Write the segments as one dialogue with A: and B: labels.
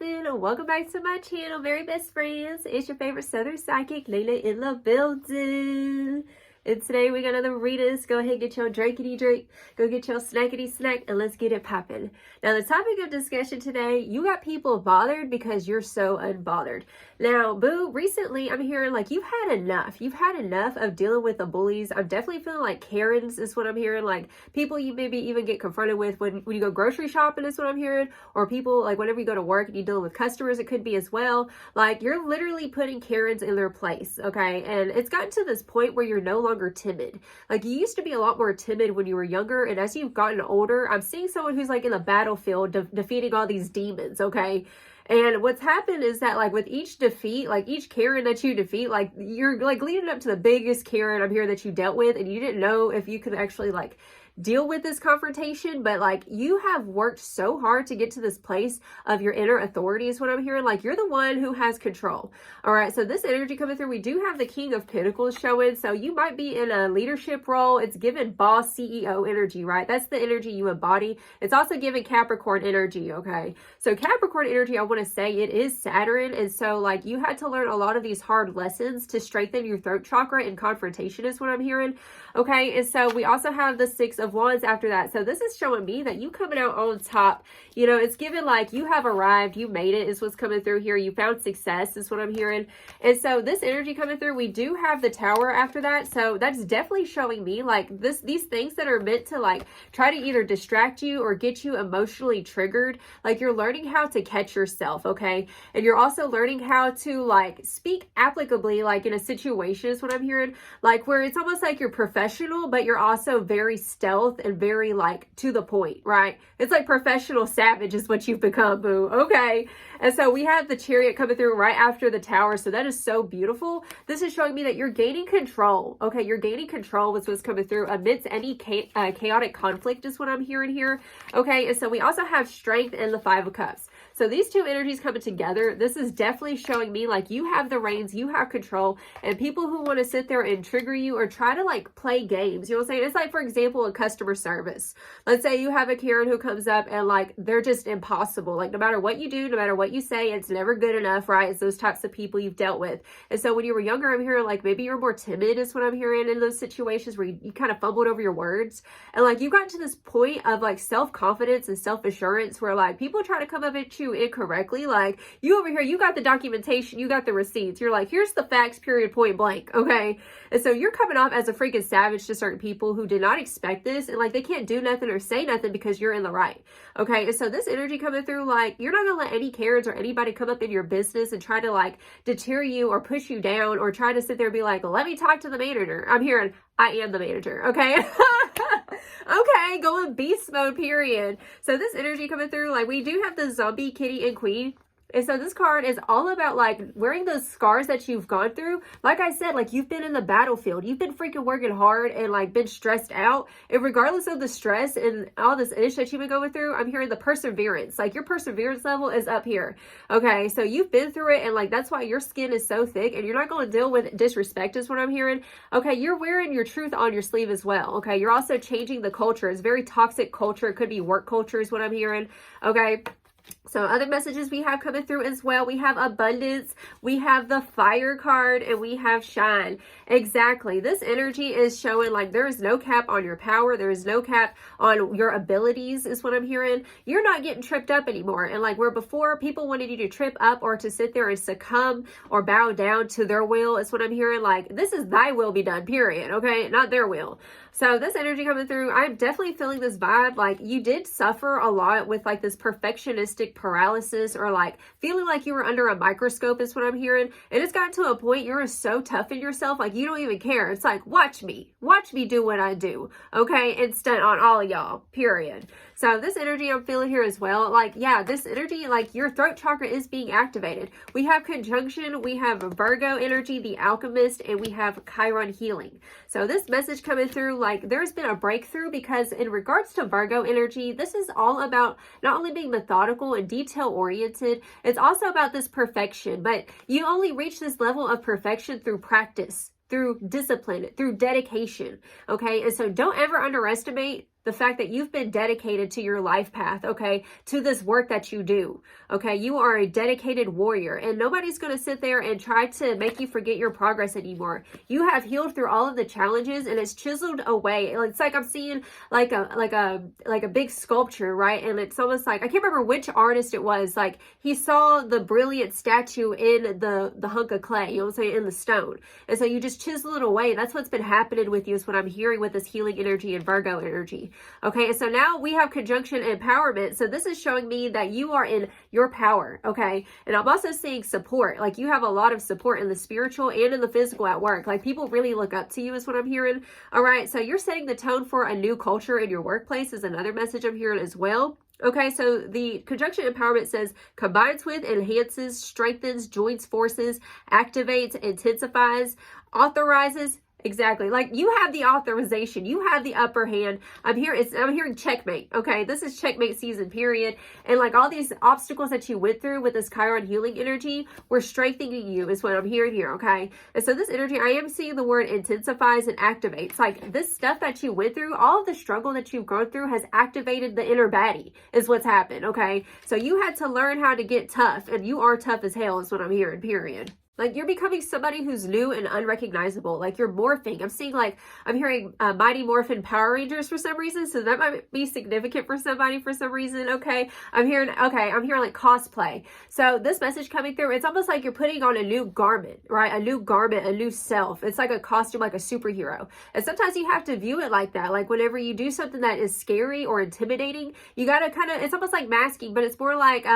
A: poppin'? Welcome back to my channel, very best friends. It's your favorite Southern Psychic, Layla in the building. And today we got another readers. Go ahead and get your drinkity drink, go get your snackity snack, and let's get it poppin'. Now the topic of discussion today, you got people bothered because you're so unbothered. Now, boo, recently I'm hearing like you've had enough. You've had enough of dealing with the bullies. I'm definitely feeling like Karens is what I'm hearing. Like people you maybe even get confronted with when you go grocery shopping is what I'm hearing. Or people like whenever you go to work and you're dealing with customers, it could be as well. Like you're literally putting Karens in their place, okay? And it's gotten to this point where you're no longer timid. Like you used to be a lot more timid when you were younger. And as you've gotten older, I'm seeing someone who's like in the battlefield defeating all these demons, okay? And what's happened is that like with each defeat, like each Karen that you defeat, like you're like leading up to the biggest Karen I'm here that you dealt with, and you didn't know if you could actually like deal with this confrontation, but like you have worked so hard to get to this place of your inner authority is what I'm hearing. Like you're the one who has control. All right, so this energy coming through, we do have the King of Pentacles showing, so you might be in a leadership role. It's given boss CEO energy, right? That's the energy you embody. It's also given Capricorn energy, okay? So Capricorn energy, I want to say it is Saturn, and so like you had to learn a lot of these hard lessons to strengthen your throat chakra in confrontation is what I'm hearing, okay? And so we also have the Six of Wands after that. So this is showing me that you coming out on top. You know, it's given like you have arrived, you made it is what's coming through here. You found success is what I'm hearing. And so this energy coming through, we do have the Tower after that. So that's definitely showing me like these things that are meant to like try to either distract you or get you emotionally triggered. Like you're learning how to catch yourself, okay? And you're also learning how to like speak applicably like in a situation is what I'm hearing. Like where it's almost like you're professional, but you're also very stealth and very like to the point, right? It's like professional savage is what you've become, boo. Okay. And so we have the Chariot coming through right after the Tower. So that is so beautiful. This is showing me that you're gaining control. Okay. You're gaining control with what's coming through amidst any chaotic conflict is what I'm hearing here. Okay. And so we also have Strength and the Five of Cups. So these two energies coming together, this is definitely showing me like you have the reins, you have control, and people who want to sit there and trigger you or try to like play games, you know what I'm saying? It's like, for example, a customer service. Let's say you have a Karen who comes up and like, they're just impossible. Like no matter what you do, no matter what you say, it's never good enough, right? It's those types of people you've dealt with. And so when you were younger, I'm hearing like maybe you're more timid is what I'm hearing in those situations where you kind of fumbled over your words. And like you got to this point of like self-confidence and self-assurance where like people try to come up at you incorrectly. Like you over here, you got the documentation, you got the receipts. You're like, here's the facts, period, point blank. Okay. And so you're coming off as a freaking savage to certain people who did not expect this. And like, they can't do nothing or say nothing because you're in the right. Okay. And so this energy coming through, like, you're not going to let any Karens or anybody come up in your business and try to like deter you or push you down or try to sit there and be like, let me talk to the manager. I'm hearing, I am the manager. Okay. Okay, going beast mode, period. So this energy coming through, like we do have the Zombie, Kitty, and Queen. And so this card is all about like wearing those scars that you've gone through. Like I said, like you've been in the battlefield. You've been freaking working hard and like been stressed out. And regardless of the stress and all this ish that you've been going through, I'm hearing the perseverance. Like your perseverance level is up here. Okay, so you've been through it and like that's why your skin is so thick and you're not going to deal with disrespect is what I'm hearing. Okay, you're wearing your truth on your sleeve as well. Okay, you're also changing the culture. It's very toxic culture. It could be work culture is what I'm hearing. Okay. So other messages we have coming through as well. We have abundance, we have the Fire card, and we have shine. Exactly. This energy is showing like there is no cap on your power. There is no cap on your abilities is what I'm hearing. You're not getting tripped up anymore. And like where before people wanted you to trip up or to sit there and succumb or bow down to their will is what I'm hearing. Like this is thy will be done, period. Okay. Not their will. So this energy coming through, I'm definitely feeling this vibe. Like you did suffer a lot with like this perfectionistic paralysis or like feeling like you were under a microscope is what I'm hearing. And it's gotten to a point you're so tough in yourself. Like you don't even care. It's like, watch me do what I do. Okay. And stunt on all of y'all, period. So this energy I'm feeling here as well. Like, yeah, this energy, like your throat chakra is being activated. We have conjunction, we have Virgo energy, the alchemist, and we have Chiron healing. So this message coming through, like there's been a breakthrough because in regards to Virgo energy, this is all about not only being methodical and detail oriented, it's also about this perfection, but you only reach this level of perfection through practice, through discipline, through dedication. Okay. And so don't ever underestimate the fact that you've been dedicated to your life path, okay, to this work that you do, okay? You are a dedicated warrior, and nobody's going to sit there and try to make you forget your progress anymore. You have healed through all of the challenges, and it's chiseled away. It's like I'm seeing like a big sculpture, right? And it's almost like, I can't remember which artist it was, like he saw the brilliant statue in the hunk of clay, you know what I'm saying, in the stone. And so you just chisel it away. That's what's been happening with you, is what I'm hearing with this healing energy and Virgo energy. Okay, and so now we have conjunction empowerment. So this is showing me that you are in your power, okay? And I'm also seeing support. Like you have a lot of support in the spiritual and in the physical at work. Like people really look up to you is what I'm hearing. All right, so you're setting the tone for a new culture in your workplace is another message I'm hearing as well. Okay, so the conjunction empowerment says combines with, enhances, strengthens, joins forces, activates, intensifies, authorizes. Exactly. Like you have the authorization. You have the upper hand. I'm hearing checkmate. Okay. This is checkmate season, period. And like all these obstacles that you went through with this Chiron healing energy, we're strengthening you is what I'm hearing here. Okay. And so this energy, I am seeing the word intensifies and activates. Like this stuff that you went through, all of the struggle that you've gone through has activated the inner baddie is what's happened. Okay. So you had to learn how to get tough, and you are tough as hell is what I'm hearing, period. Like you're becoming somebody who's new and unrecognizable. Like you're morphing. I'm hearing Mighty Morphin Power Rangers for some reason. So that might be significant for somebody for some reason. Okay. I'm hearing like cosplay. So this message coming through, it's almost like you're putting on a new garment, right? A new garment, a new self. It's like a costume, like a superhero. And sometimes you have to view it like that. Like whenever you do something that is scary or intimidating, you got to it's almost like masking, but it's more like,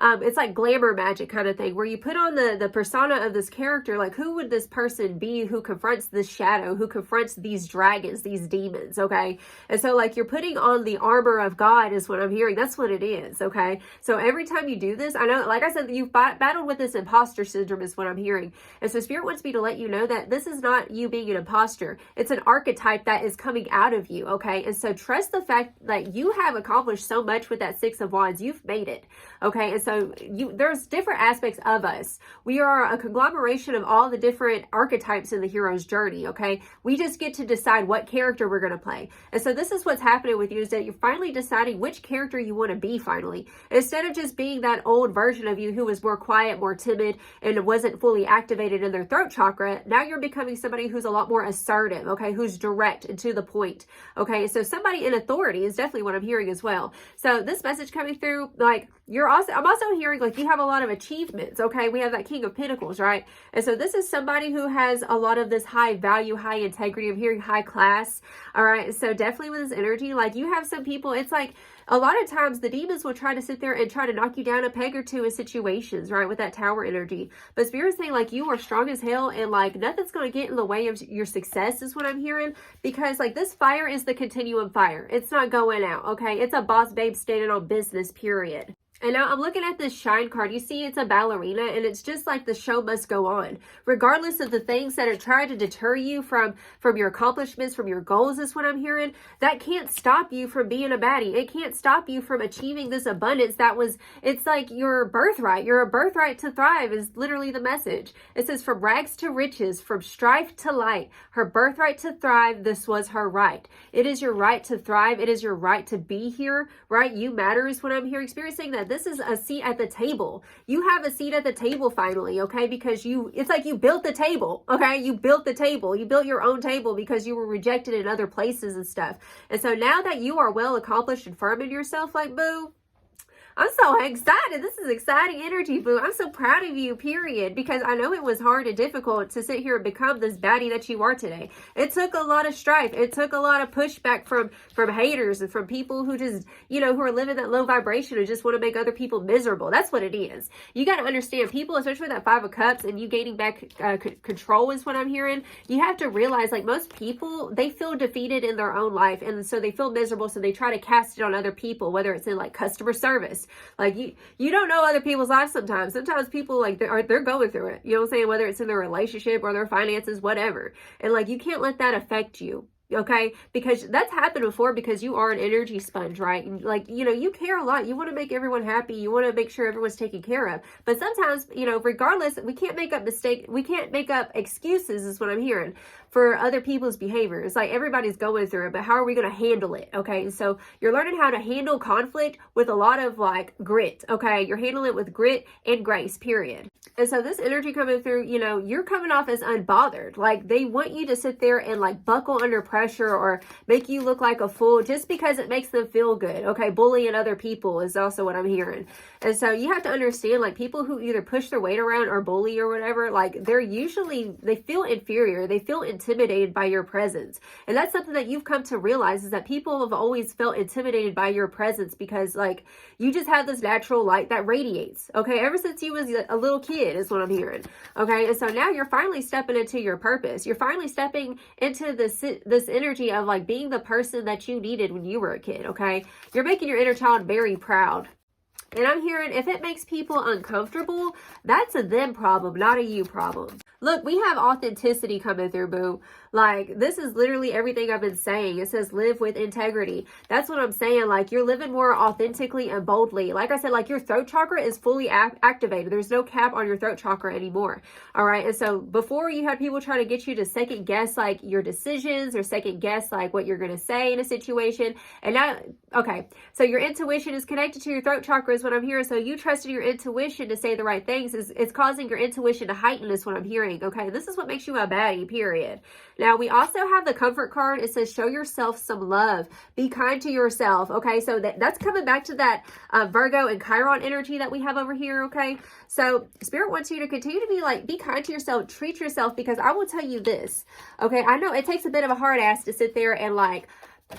A: it's like glamour magic kind of thing where you put on the persona of this character. Like who would this person be who confronts this shadow, who confronts these dragons, these demons, okay? And so like you're putting on the armor of God is what I'm hearing. That's what it is, okay? So every time you do this, I know, like I said, you've battled with this imposter syndrome is what I'm hearing. And so Spirit wants me to let you know that this is not you being an imposter. It's an archetype that is coming out of you, okay? And so trust the fact that you have accomplished so much with that Six of Wands. You've made it, okay? And so there's different aspects of us. We are a conglomeration of all the different archetypes in the hero's journey, okay? We just get to decide what character we're going to play. And so this is what's happening with you, is that you're finally deciding which character you want to be finally. Instead of just being that old version of you who was more quiet, more timid, and wasn't fully activated in their throat chakra, now you're becoming somebody who's a lot more assertive, okay? Who's direct and to the point, okay? So somebody in authority is definitely what I'm hearing as well. So this message coming through, like, I'm also hearing like you have a lot of achievements, okay? We have that King of Pentacles, right? And so this is somebody who has a lot of this high value, high integrity. I'm hearing high class, all right? So definitely with this energy, like you have some people, it's like a lot of times the demons will try to sit there and try to knock you down a peg or two in situations, right? With that Tower energy. But Spirit's saying like you are strong as hell, and like nothing's going to get in the way of your success is what I'm hearing, because like this fire is the continuum fire. It's not going out, okay? It's a boss babe standing on business, period. And now I'm looking at this shine card. You see it's a ballerina, and it's just like the show must go on. Regardless of the things that are trying to deter you from your accomplishments, from your goals is what I'm hearing, that can't stop you from being a baddie. It can't stop you from achieving this abundance it's like your birthright. You're a birthright to thrive is literally the message. It says from rags to riches, from strife to light, her birthright to thrive, this was her right. It is your right to thrive. It is your right to be here, right? You matter is what I'm hearing. Experiencing that this is a seat at the table. You have a seat at the table finally, okay? Because it's like you built the table, okay? You built the table. You built your own table because you were rejected in other places and stuff. And so now that you are well accomplished and firm in yourself, like, boo, I'm so excited. This is exciting energy, boo. I'm so proud of you, period. Because I know it was hard and difficult to sit here and become this baddie that you are today. It took a lot of strife. It took a lot of pushback from haters and from people who just, who are living that low vibration and just want to make other people miserable. That's what it is. You got to understand, people, especially with that Five of Cups and you gaining back control is what I'm hearing. You have to realize, like, most people, they feel defeated in their own life. And so they feel miserable. So they try to cast it on other people, whether it's in like customer service. Like you don't know other people's lives sometimes. Sometimes people like they're going through it. You know what I'm saying? Whether it's in their relationship or their finances, whatever. And like you can't let that affect you. okay? Because that's happened before, because you are an energy sponge, right? And like, you know, you care a lot. You want to make everyone happy. You want to make sure everyone's taken care of. But sometimes, you know, regardless, we can't make up we can't make up excuses, is what I'm hearing, for other people's behavior. It's like everybody's going through it, but how are we going to handle it? Okay. And so you're learning how to handle conflict with a lot of like grit. Okay. You're handling it with grit and grace, period. And so this energy coming through, you know, you're coming off as unbothered. Like they want you to sit there and like buckle under pressure or make you look like a fool just because it makes them feel good. Okay. Bullying other people is also what I'm hearing. And so you have to understand, like, people who either push their weight around or bully or whatever, like they feel inferior. They feel intimidated by your presence. And that's something that you've come to realize, is that people have always felt intimidated by your presence because like you just have this natural light that radiates. Okay. Ever since you was a little kid is what I'm hearing. Okay. And so now you're finally stepping into your purpose. You're finally stepping into this energy of like being the person that you needed when you were a kid. Okay. You're making your inner child very proud. And I'm hearing, if it makes people uncomfortable, that's a them problem, not a you problem. Look, we have authenticity coming through, boo. Like, this is literally everything I've been saying. It says live with integrity. That's what I'm saying. Like, you're living more authentically and boldly. Like I said, like your throat chakra is fully activated. There's no cap on your throat chakra anymore. All right. And so before, you had people trying to get you to second guess like your decisions or second guess like what you're going to say in a situation. And now, okay. So your intuition is connected to your throat chakra is what I'm hearing. So you trusted your intuition to say the right things. It's causing your intuition to heighten is what I'm hearing. Okay. This is what makes you a baddie, period. Now, we also have the comfort card. It says, show yourself some love. Be kind to yourself. Okay. So that's coming back to that Virgo and Chiron energy that we have over here. Okay. So Spirit wants you to continue to be kind to yourself, treat yourself, because I will tell you this. Okay. I know it takes a bit of a hard ass to sit there and like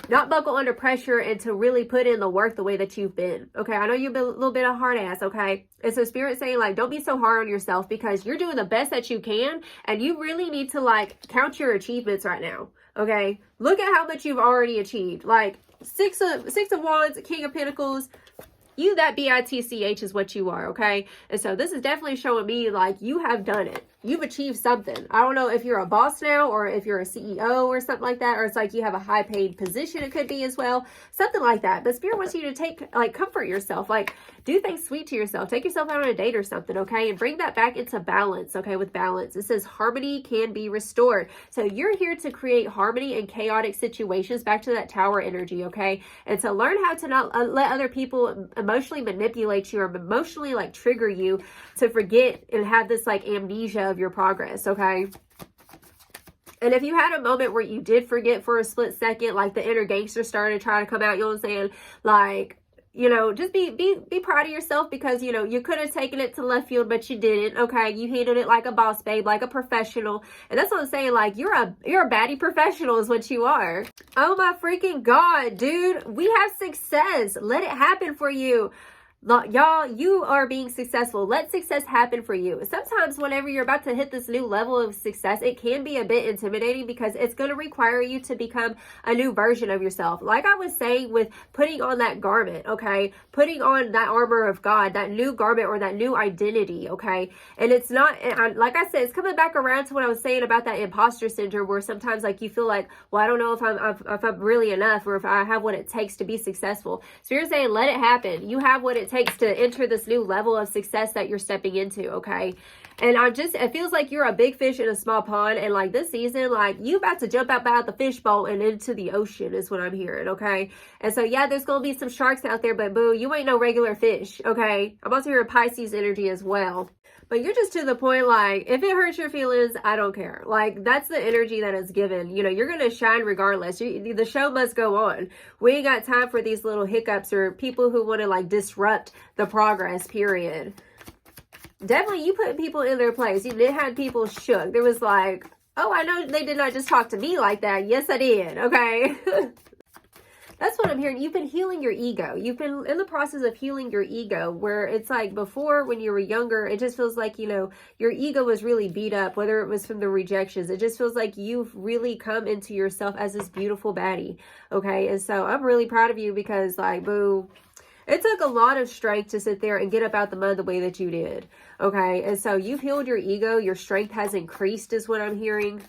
A: not buckle under pressure and to really put in the work the way that you've been. Okay. I know you've been a little bit of hard ass. Okay. And so Spirit's saying like, don't be so hard on yourself, because you're doing the best that you can. And you really need to like count your achievements right now. Okay. Look at how much you've already achieved. Like six of wands, King of Pentacles. You, that bitch is what you are. Okay. And so this is definitely showing me like you have done it. You've achieved something. I don't know if you're a boss now or if you're a CEO or something like that, or it's like you have a high paid position. It could be as well, something like that. But Spirit wants you to take, like, comfort yourself, like do things sweet to yourself. Take yourself out on a date or something. Okay. And bring that back into balance. Okay. With balance, it says harmony can be restored. So you're here to create harmony in chaotic situations, back to that Tower energy. Okay. And to learn how to not let other people emotionally manipulate you or emotionally like trigger you to forget and have this like amnesia of your progress. Okay. And if you had a moment where you did forget for a split second, like the inner gangster started trying to come out, you know what I'm saying? Like, you know, just be proud of yourself, because, you know, you could have taken it to left field, but you didn't. Okay. You handled it like a boss babe, like a professional. And that's what I'm saying. Like, you're a baddie professional is what you are. Oh my freaking God, dude. We have success. Let it happen for you. Y'all, you are being successful. Let success happen for you. Sometimes whenever you're about to hit this new level of success, it can be a bit intimidating, because it's going to require you to become a new version of yourself. Like I was saying with putting on that garment, okay? Putting on that armor of God, that new garment or that new identity, okay? And it's not, like I said, it's coming back around to what I was saying about that imposter syndrome, where sometimes like you feel like, well, I don't know if I'm really enough, or if I have what it takes to be successful. So you're saying, let it happen. You have what it takes to enter this new level of success that you're stepping into. Okay. And it feels like you're a big fish in a small pond. And like this season, like you about to jump out the fishbowl and into the ocean is what I'm hearing. Okay. And so, yeah, there's going to be some sharks out there, but boo, you ain't no regular fish. Okay. I'm also hearing Pisces energy as well. But you're just to the point, like, if it hurts your feelings, I don't care. Like, that's the energy that is given. You know, you're going to shine regardless. The show must go on. We ain't got time for these little hiccups or people who want to, like, disrupt the progress, period. Definitely, you put people in their place. You had people shook. There was like, oh, I know they did not just talk to me like that. Yes, I did. Okay. That's what I'm hearing. You've been healing your ego. You've been in the process of healing your ego, where it's like before when you were younger, it just feels like, you know, your ego was really beat up, whether it was from the rejections. It just feels like you've really come into yourself as this beautiful baddie. Okay. And so I'm really proud of you, because like, boo, it took a lot of strength to sit there and get up out the mud the way that you did. Okay. And so you've healed your ego. Your strength has increased is what I'm hearing.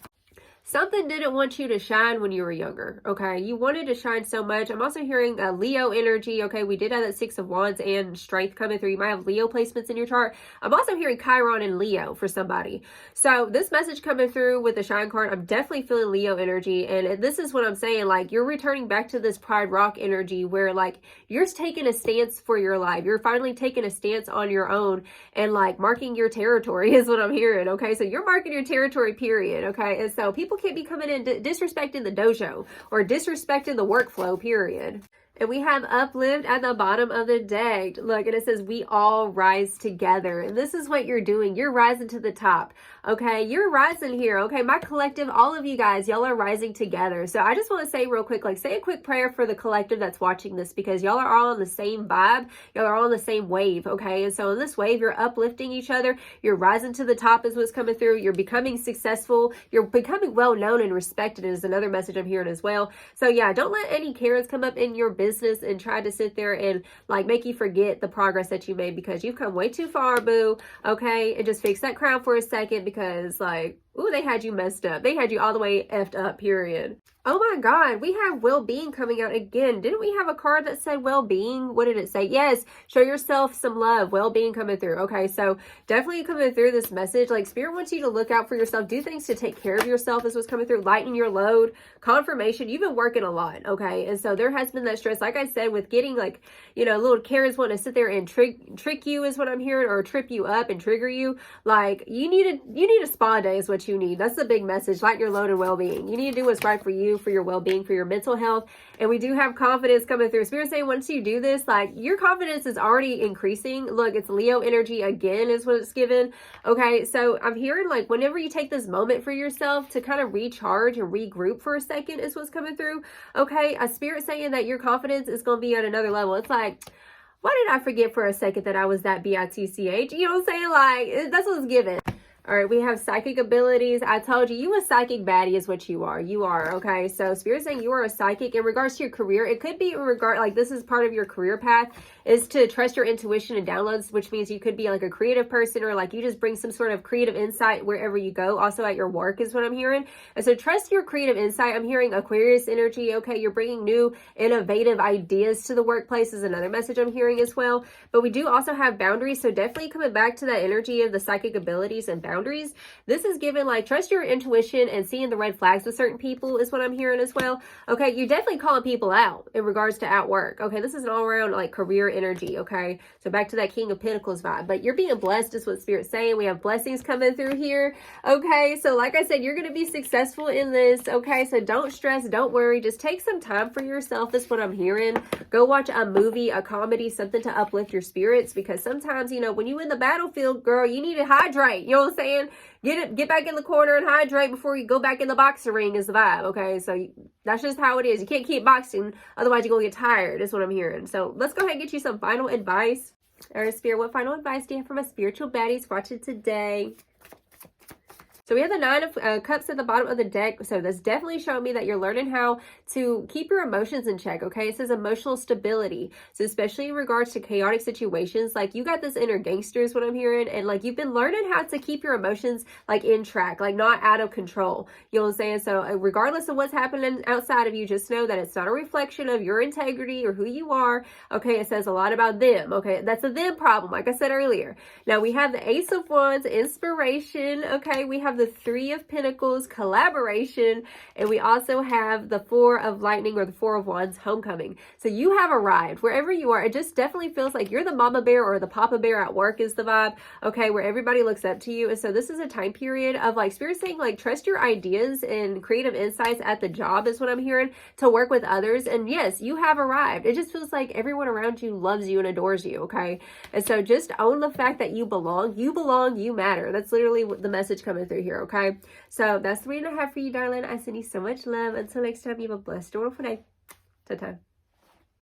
A: something didn't want you to shine when you were younger, okay? You wanted to shine so much. I'm also hearing Leo energy, okay? We did have that Six of Wands and Strength coming through. You might have Leo placements in your chart. I'm also hearing Chiron and Leo for somebody. So this message coming through with the Shine card, I'm definitely feeling Leo energy. And this is what I'm saying, like, you're returning back to this Pride Rock energy where, like, you're taking a stance for your life. You're finally taking a stance on your own and, like, marking your territory is what I'm hearing, okay? So you're marking your territory, period, okay? And so people can't be coming in disrespecting the dojo or disrespecting the workflow, period. And we have uplift at the bottom of the deck. Look, and it says, we all rise together. And this is what you're doing. You're rising to the top. Okay, you're rising here. Okay, my collective, all of you guys, y'all are rising together. So I just want to say real quick, like, say a quick prayer for the collective that's watching this, because y'all are all on the same vibe. Y'all are all on the same wave. Okay, and so in this wave, you're uplifting each other. You're rising to the top is what's coming through. You're becoming successful. You're becoming well known and respected is another message I'm hearing as well. So yeah, don't let any Karens come up in your business and try to sit there and, like, make you forget the progress that you made, because you've come way too far, boo. Okay, and just fix that crown for a second, because, like, ooh, they had you messed up. They had you all the way effed up, period. Oh my God, we have Wellbeing coming out again. Didn't we have a card that said Wellbeing? What did it say? Yes, show yourself some love. Wellbeing coming through. Okay, so definitely coming through this message. Like, Spirit wants you to look out for yourself. Do things to take care of yourself is what's coming through. Lighten your load. Confirmation. You've been working a lot, okay? And so there has been that stress. Like I said, with getting, like, you know, little Karens wanting to sit there and trick you is what I'm hearing, or trip you up and trigger you. Like, you need a spa day is what you need. That's the big message. Lighten your load and well-being. You need to do what's right for you, for your well-being, for your mental health. And we do have confidence coming through. Spirit saying once you do this, like, your confidence is already increasing. Look, it's Leo energy again is what it's given. Okay, so I'm hearing, like, whenever you take this moment for yourself to kind of recharge and regroup for a second is what's coming through. Okay, a Spirit saying that your confidence is going to be at another level. It's like, why did I forget for a second that I was that bitch? You know what I'm saying? Like, that's what's given. All right, we have psychic abilities. I told you, you a psychic baddie is what you are. You are, okay? So Spirit saying you are a psychic. In regards to your career, it could be in regard, like, this is part of your career path, is to trust your intuition and downloads, which means you could be like a creative person, or like you just bring some sort of creative insight wherever you go. Also at your work is what I'm hearing. And so trust your creative insight. I'm hearing Aquarius energy, okay? You're bringing new innovative ideas to the workplace is another message I'm hearing as well. But we do also have boundaries. So definitely coming back to that energy of the psychic abilities and boundaries. This is given, like, trust your intuition and seeing the red flags with certain people is what I'm hearing as well. Okay, you're definitely calling people out in regards to at work. Okay, this is an all around, like, career energy. Okay, so back to that King of Pentacles vibe. But you're being blessed is what Spirit's saying. We have blessings coming through here. Okay, so like I said, you're going to be successful in this. Okay, so don't stress, don't worry. Just take some time for yourself is what I'm hearing. Go watch a movie, a comedy, something to uplift your spirits, because sometimes, you know, when you're in the battlefield, girl, you need to hydrate. You know what I'm saying? Get back in the corner and hydrate before you go back in the boxing ring is the vibe, okay? So that's just how it is. You can't keep boxing, otherwise you're going to get tired is what I'm hearing. So let's go ahead and get you some final advice. All right, Spirit, what final advice do you have for my spiritual baddies watching today? So we have the Nine of Cups at the bottom of the deck. So that's definitely showing me that you're learning how to keep your emotions in check, okay? It says emotional stability. So especially in regards to chaotic situations, like, you got this inner gangster is what I'm hearing. And, like, you've been learning how to keep your emotions, like, in track, like, not out of control. You know what I'm saying? So regardless of what's happening outside of you, just know that it's not a reflection of your integrity or who you are, okay? It says a lot about them, okay? That's a them problem, like I said earlier. Now we have the Ace of Wands, inspiration, okay? We have the Three of Pentacles, collaboration, and we also have the Four of Lightning, or the Four of Wands, homecoming. So you have arrived wherever you are. It just definitely feels like you're the mama bear or the papa bear at work is the vibe, okay, where everybody looks up to you. And so this is a time period of, like, Spirit saying, like, trust your ideas and creative insights at the job is what I'm hearing, to work with others. And yes, you have arrived. It just feels like everyone around you loves you and adores you, okay? And so just own the fact that you belong, you matter. That's literally the message coming through here, okay? So that's the reading I have for you, darling. I send you so much love. Until next time, you have a blessed, wonderful day. Ta-ta.